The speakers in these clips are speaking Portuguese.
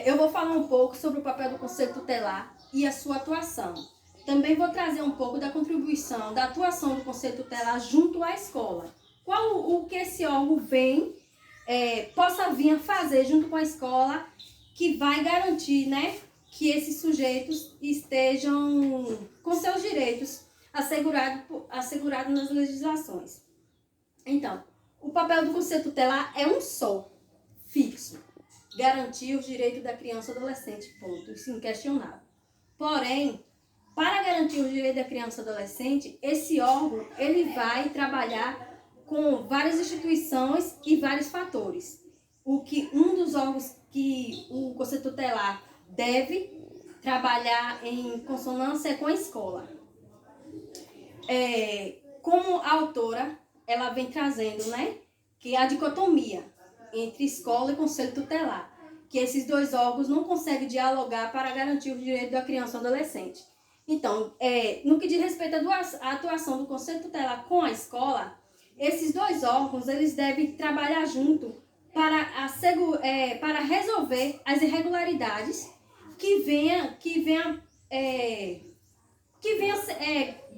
Eu vou falar um pouco sobre o papel do Conselho Tutelar e a sua atuação. Também vou trazer um pouco da contribuição, da atuação do Conselho Tutelar junto à escola. Qual o que esse órgão possa vir a fazer junto com a escola, que vai garantir, né, que esses sujeitos estejam com seus direitos assegurados nas legislações. Então, o papel do Conselho Tutelar é um só, fixo: garantir os direitos da criança e adolescente, ponto, isso inquestionável. Porém, para garantir os direitos da criança e adolescente, esse órgão ele vai trabalhar com várias instituições e vários fatores. Um dos órgãos que o Conselho Tutelar deve trabalhar em consonância é com a escola. Como a autora, ela vem trazendo, né, que a dicotomia entre escola e Conselho Tutelar, que esses dois órgãos não conseguem dialogar para garantir os direitos da criança e adolescente. Então, no que diz respeito à atuação do Conselho Tutelar com a escola, esses dois órgãos eles devem trabalhar junto para resolver as irregularidades que venham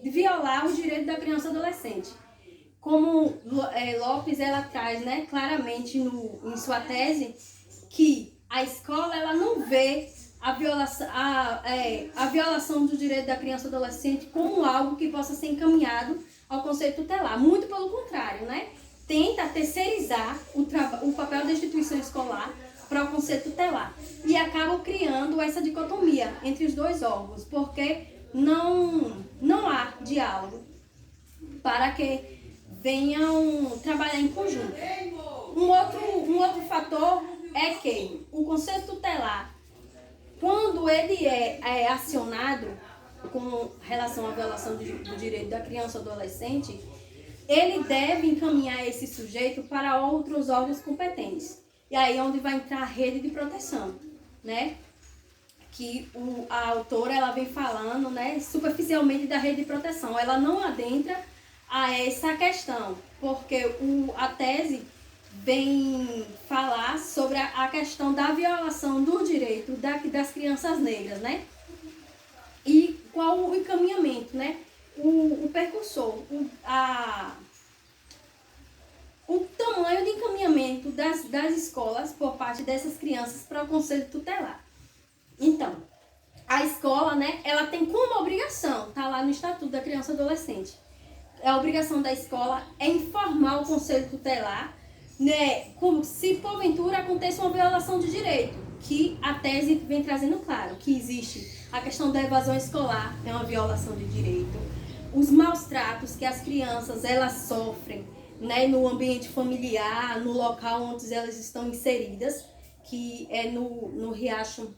violar os direitos da criança e adolescente. Como Lopes ela traz, né, claramente em sua tese, que a escola ela não vê a violação do direito da criança e adolescente como algo que possa ser encaminhado ao Conselho Tutelar. Muito pelo contrário, né? Tenta terceirizar o papel da instituição escolar para o Conselho Tutelar. E acaba criando essa dicotomia entre os dois órgãos, porque não há diálogo para que venham trabalhar em conjunto. Um outro fator é que o Conselho Tutelar, quando ele é acionado com relação à violação do direito da criança ou adolescente, ele deve encaminhar esse sujeito para outros órgãos competentes. E aí é onde vai entrar a rede de proteção, né? Que a autora ela vem falando, né, superficialmente da rede de proteção. Ela não adentra a essa questão, porque a tese vem falar sobre a questão da violação do direito das crianças negras, né? E qual o encaminhamento, né? O percursor, o tamanho de encaminhamento das escolas por parte dessas crianças para o Conselho Tutelar. Então, a escola, né, ela tem como obrigação, tá lá no Estatuto da Criança e Adolescente, a obrigação da escola é informar o Conselho Tutelar, né, como se porventura aconteça uma violação de direito, que a tese vem trazendo claro, que existe a questão da evasão escolar, é uma violação de direito, os maus tratos que as crianças elas sofrem, né, no ambiente familiar, no local onde elas estão inseridas, que é no Riacho,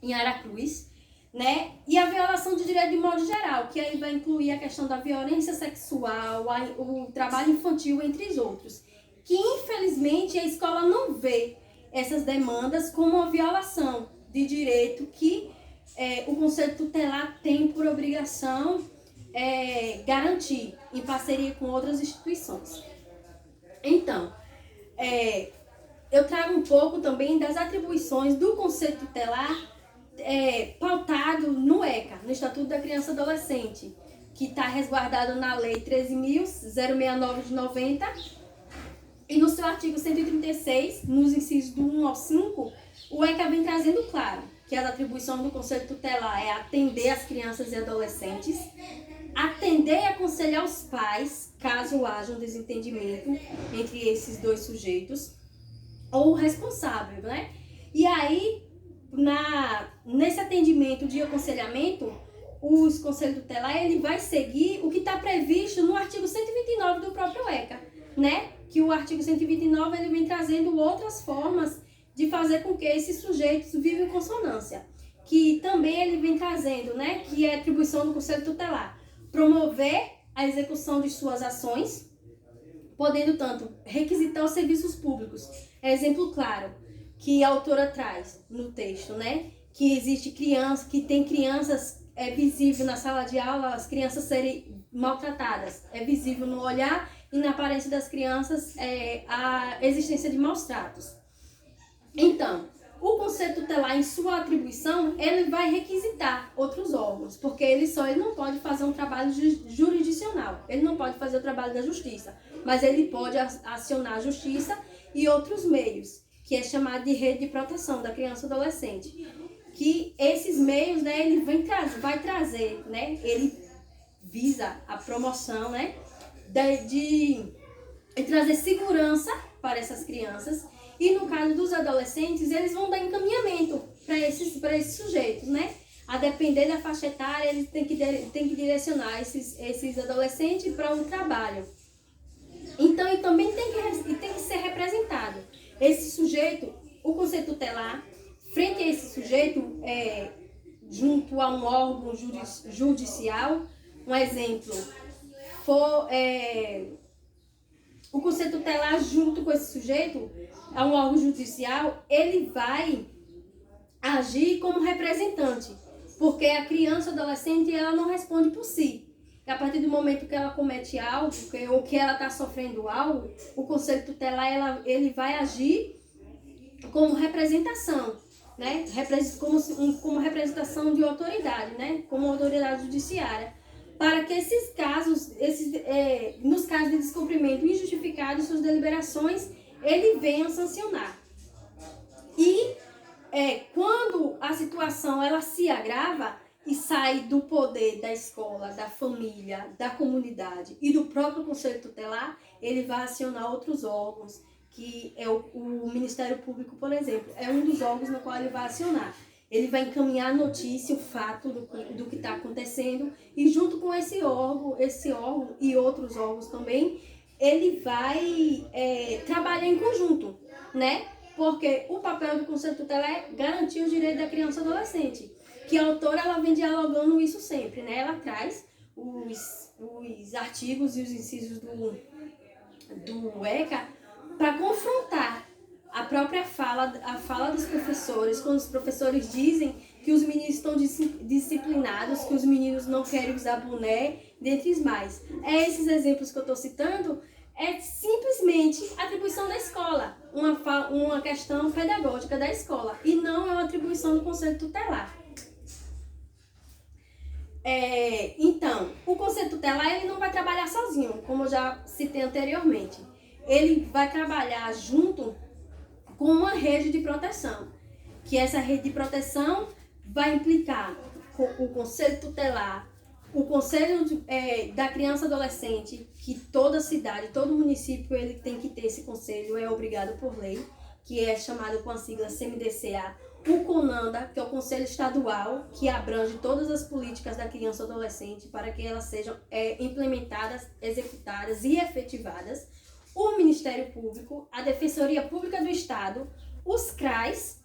em Aracruz, né? E a violação de direito de modo geral, que aí vai incluir a questão da violência sexual, o trabalho infantil, entre os outros. Que infelizmente a escola não vê essas demandas como uma violação de direito que o Conselho Tutelar tem por obrigação garantir em parceria com outras instituições. Então, eu trago um pouco também das atribuições do Conselho Tutelar pautado no ECA, no Estatuto da Criança e Adolescente, que está resguardado na Lei 13.069 de 90, e no seu artigo 136, nos incisos do 1 ao 5, o ECA vem trazendo claro que as atribuições do Conselho Tutelar é atender as crianças e adolescentes, atender e aconselhar os pais, caso haja um desentendimento entre esses dois sujeitos, ou o responsável, né? E aí, nesse atendimento de aconselhamento, o Conselho Tutelar ele vai seguir o que está previsto no artigo 129 do próprio ECA, né? Que o artigo 129 ele vem trazendo outras formas de fazer com que esses sujeitos vivam em consonância, que também ele vem trazendo, né? Que é atribuição do Conselho Tutelar, promover a execução de suas ações, podendo tanto requisitar os serviços públicos. Exemplo claro que a autora traz no texto, né? Que existe que tem crianças, é visível na sala de aula, as crianças serem maltratadas, é visível no olhar e na aparência das crianças a existência de maus tratos. Então, o Conselho Tutelar, em sua atribuição, ele vai requisitar outros órgãos, porque ele não pode fazer um trabalho jurisdicional, ele não pode fazer o trabalho da justiça, mas ele pode acionar a justiça e outros meios, que é chamado de rede de proteção da criança e adolescente. Que esses meios, né, ele vai trazer, né, ele visa a promoção, né, de trazer segurança para essas crianças. E no caso dos adolescentes, eles vão dar encaminhamento para esses sujeitos, né? A depender da faixa etária, eles têm que direcionar esses adolescentes para um trabalho. Então, e também tem que ser representado esse sujeito, o conselho tutelar, frente a esse sujeito, junto a um órgão judicial. Um exemplo, o conselho tutelar, junto com esse sujeito, a um órgão judicial, ele vai agir como representante, porque a criança ou adolescente, ela não responde por si. E a partir do momento que ela comete algo, ou que ela está sofrendo algo, o conselho tutelar, ele vai agir como representação, né? Como representação de autoridade, né? Como autoridade judiciária, para que esses casos, nos casos de descumprimento injustificado de suas deliberações, ele venha sancionar. E quando a situação ela se agrava e sai do poder da escola, da família, da comunidade e do próprio conselho tutelar, ele vai acionar outros órgãos, que é o Ministério Público, por exemplo, é um dos órgãos no qual ele vai acionar. Ele vai encaminhar a notícia, o fato do que está acontecendo, e junto com esse órgão e outros órgãos também, ele vai trabalhar em conjunto, né? Porque o papel do conselho tutelar é garantir os direitos da criança e adolescente. Que a autora, ela vem dialogando isso sempre, né? Ela traz os artigos e os incisos do ECA para confrontar a própria a fala dos professores, quando os professores dizem que os meninos estão disciplinados, que os meninos não querem usar boné, dentre os mais. Esses exemplos que eu estou citando é simplesmente atribuição da escola, uma questão pedagógica da escola, e não é uma atribuição do conselho tutelar. Então, o conselho tutelar, ele não vai trabalhar sozinho, como eu já citei anteriormente. Ele vai trabalhar junto com uma rede de proteção, que essa rede de proteção vai implicar o conselho tutelar, o conselho da criança e adolescente, que toda cidade, todo município, ele tem que ter esse conselho, é obrigado por lei, que é chamado com a sigla CMDCA, o CONANDA, que é o Conselho Estadual, que abrange todas as políticas da criança e adolescente para que elas sejam implementadas, executadas e efetivadas, o Ministério Público, a Defensoria Pública do Estado, os CRAs,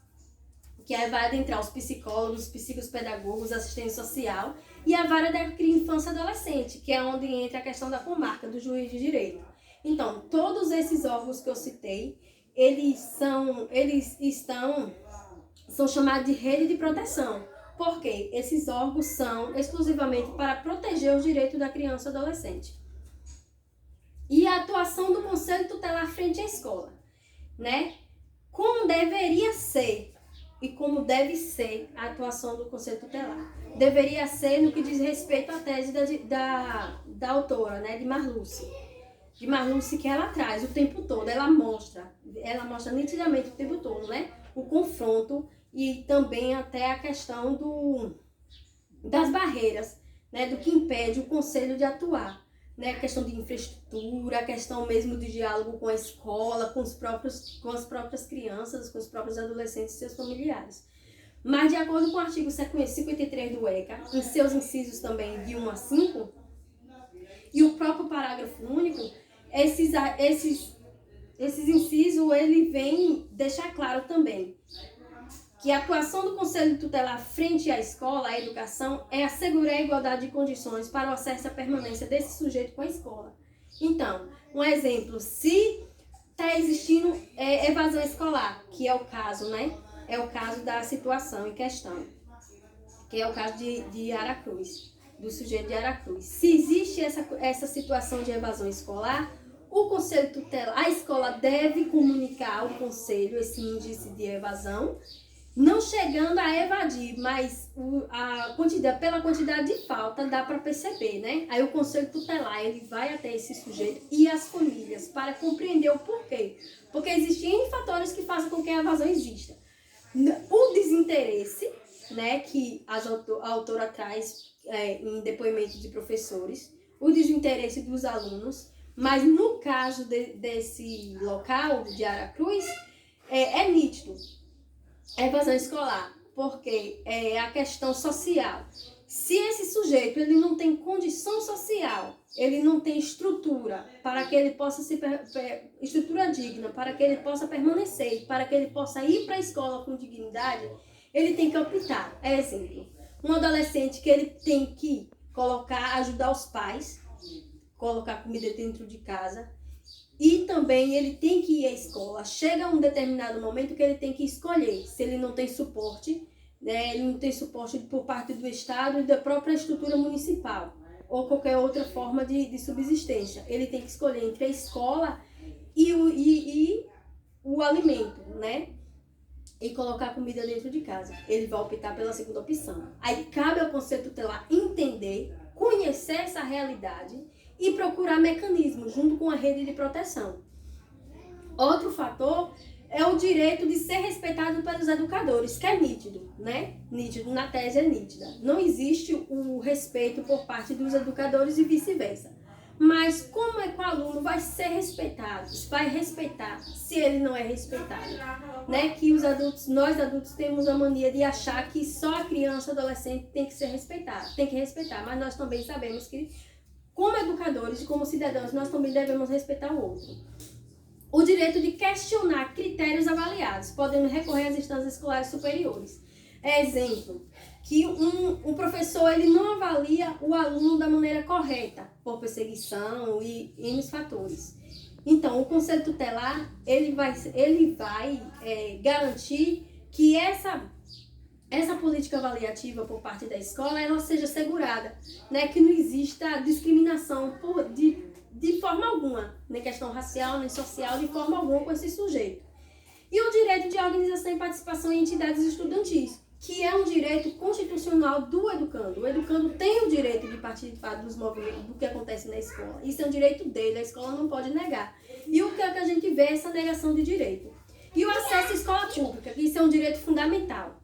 que aí vai adentrar os psicólogos, psicopedagogos, assistente social, e a Vara da Infância e Adolescente, que é onde entra a questão da comarca, do juiz de direito. Então, todos esses órgãos que eu citei, eles são chamados de rede de proteção, porque esses órgãos são exclusivamente para proteger os direitos da criança e adolescente. E a atuação do conselho tutelar frente à escola, né? Como deveria ser e como deve ser a atuação do conselho tutelar. Deveria ser no que diz respeito à tese da autora, né, de Marluce. De Marluce, que ela traz o tempo todo, ela mostra nitidamente o tempo todo, né, o confronto e também até a questão das barreiras, né, do que impede o conselho de atuar. Né, a questão de infraestrutura, a questão mesmo de diálogo com a escola, com as próprias crianças, com os próprios adolescentes e seus familiares. Mas, de acordo com o artigo 53 do ECA, em seus incisos também de 1 a 5, e o próprio parágrafo único, esses incisos, ele vem deixar claro também que a atuação do Conselho Tutelar frente à escola, à educação, é assegurar a igualdade de condições para o acesso e a permanência desse sujeito com a escola. Então, um exemplo, se está existindo evasão escolar, que é o caso, né? É o caso da situação em questão, que é o caso de Aracruz, do sujeito de Aracruz. Se existe essa situação de evasão escolar, o Conselho Tutelar, a escola deve comunicar ao Conselho esse índice de evasão, não chegando a evadir, mas pela quantidade de falta dá para perceber, né? Aí o conselho tutelar, ele vai até esse sujeito e as famílias para compreender o porquê. Porque existem N fatores que fazem com que a evasão exista. O desinteresse, né, que a autora traz em depoimentos de professores, o desinteresse dos alunos, mas no caso desse local de Aracruz, é nítido. A evasão escolar, porque é a questão social. Se esse sujeito ele não tem condição social, ele não tem estrutura para que ele possa estrutura digna, para que ele possa permanecer, para que ele possa ir para a escola com dignidade, ele tem que optar. Exemplo, um adolescente que ele tem que ajudar os pais, colocar comida dentro de casa, e também ele tem que ir à escola. Chega um determinado momento que ele tem que escolher se ele não tem suporte, né, ele não tem suporte por parte do Estado e da própria estrutura municipal, ou qualquer outra forma de subsistência. Ele tem que escolher entre a escola e o alimento, né? E colocar comida dentro de casa. Ele vai optar pela segunda opção. Aí cabe ao conselho tutelar entender, conhecer essa realidade e procurar mecanismos junto com a rede de proteção. Outro fator é o direito de ser respeitado pelos educadores, que é nítido, né? Nítido, na tese é nítida. Não existe o respeito por parte dos educadores e vice-versa. Mas como é que o aluno vai ser respeitado? Vai respeitar se ele não é respeitado? Né? Que nós adultos temos a mania de achar que só a criança e o adolescente tem que ser respeitado, tem que respeitar, mas nós também sabemos que como educadores e como cidadãos, nós também devemos respeitar o outro. O direito de questionar critérios avaliados, podendo recorrer às instâncias escolares superiores. Exemplo, que um professor ele não avalia o aluno da maneira correta, por perseguição e N fatores. Então, o conselho tutelar ele vai garantir que essa política avaliativa por parte da escola ela seja assegurada, né? Que não exista discriminação de forma alguma, nem questão racial, nem social, de forma alguma com esse sujeito. E o direito de organização e participação em entidades estudantis, que é um direito constitucional do educando. O educando tem o direito de participar dos movimentos, do que acontece na escola. Isso é um direito dele, a escola não pode negar. E o que é que a gente vê é essa negação de direito. E o acesso à escola pública, isso é um direito fundamental.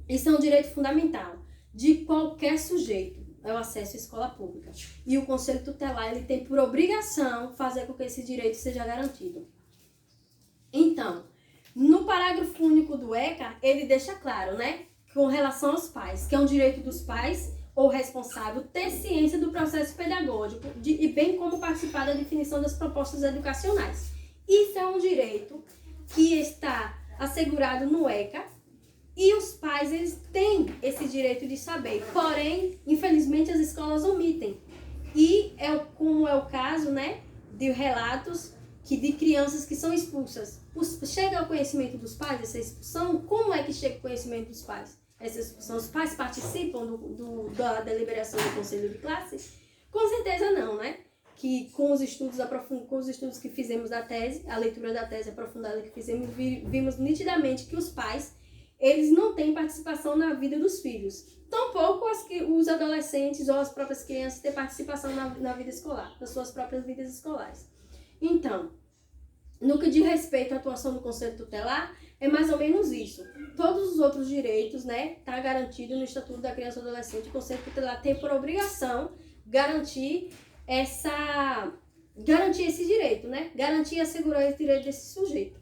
Isso é um direito fundamental de qualquer sujeito, é o acesso à escola pública. E o conselho tutelar ele tem por obrigação fazer com que esse direito seja garantido. Então, no parágrafo único do ECA, ele deixa claro, né, com relação aos pais, que é um direito dos pais ou responsável ter ciência do processo pedagógico e bem como participar da definição das propostas educacionais. Isso é um direito que está assegurado no ECA e os pais eles têm esse direito de saber. Porém, infelizmente, as escolas omitem. E como é o caso, né, de relatos de crianças que são expulsas. Chega ao conhecimento dos pais essa expulsão? Como é que chega ao conhecimento dos pais essa expulsão? Os pais participam da deliberação do conselho de classe? Com certeza não, né? Que com os estudos que fizemos da tese, a leitura da tese aprofundada que fizemos, vimos nitidamente que os pais, eles não têm participação na vida dos filhos. Tampouco os adolescentes ou as próprias crianças têm participação na vida escolar, nas suas próprias vidas escolares. Então, no que diz respeito à atuação do conselho tutelar, é mais ou menos isso. Todos os outros direitos, né, tá garantido no Estatuto da Criança e do Adolescente. O conselho tutelar tem por obrigação garantir esse direito, né? Garantir e assegurar esse direito desse sujeito.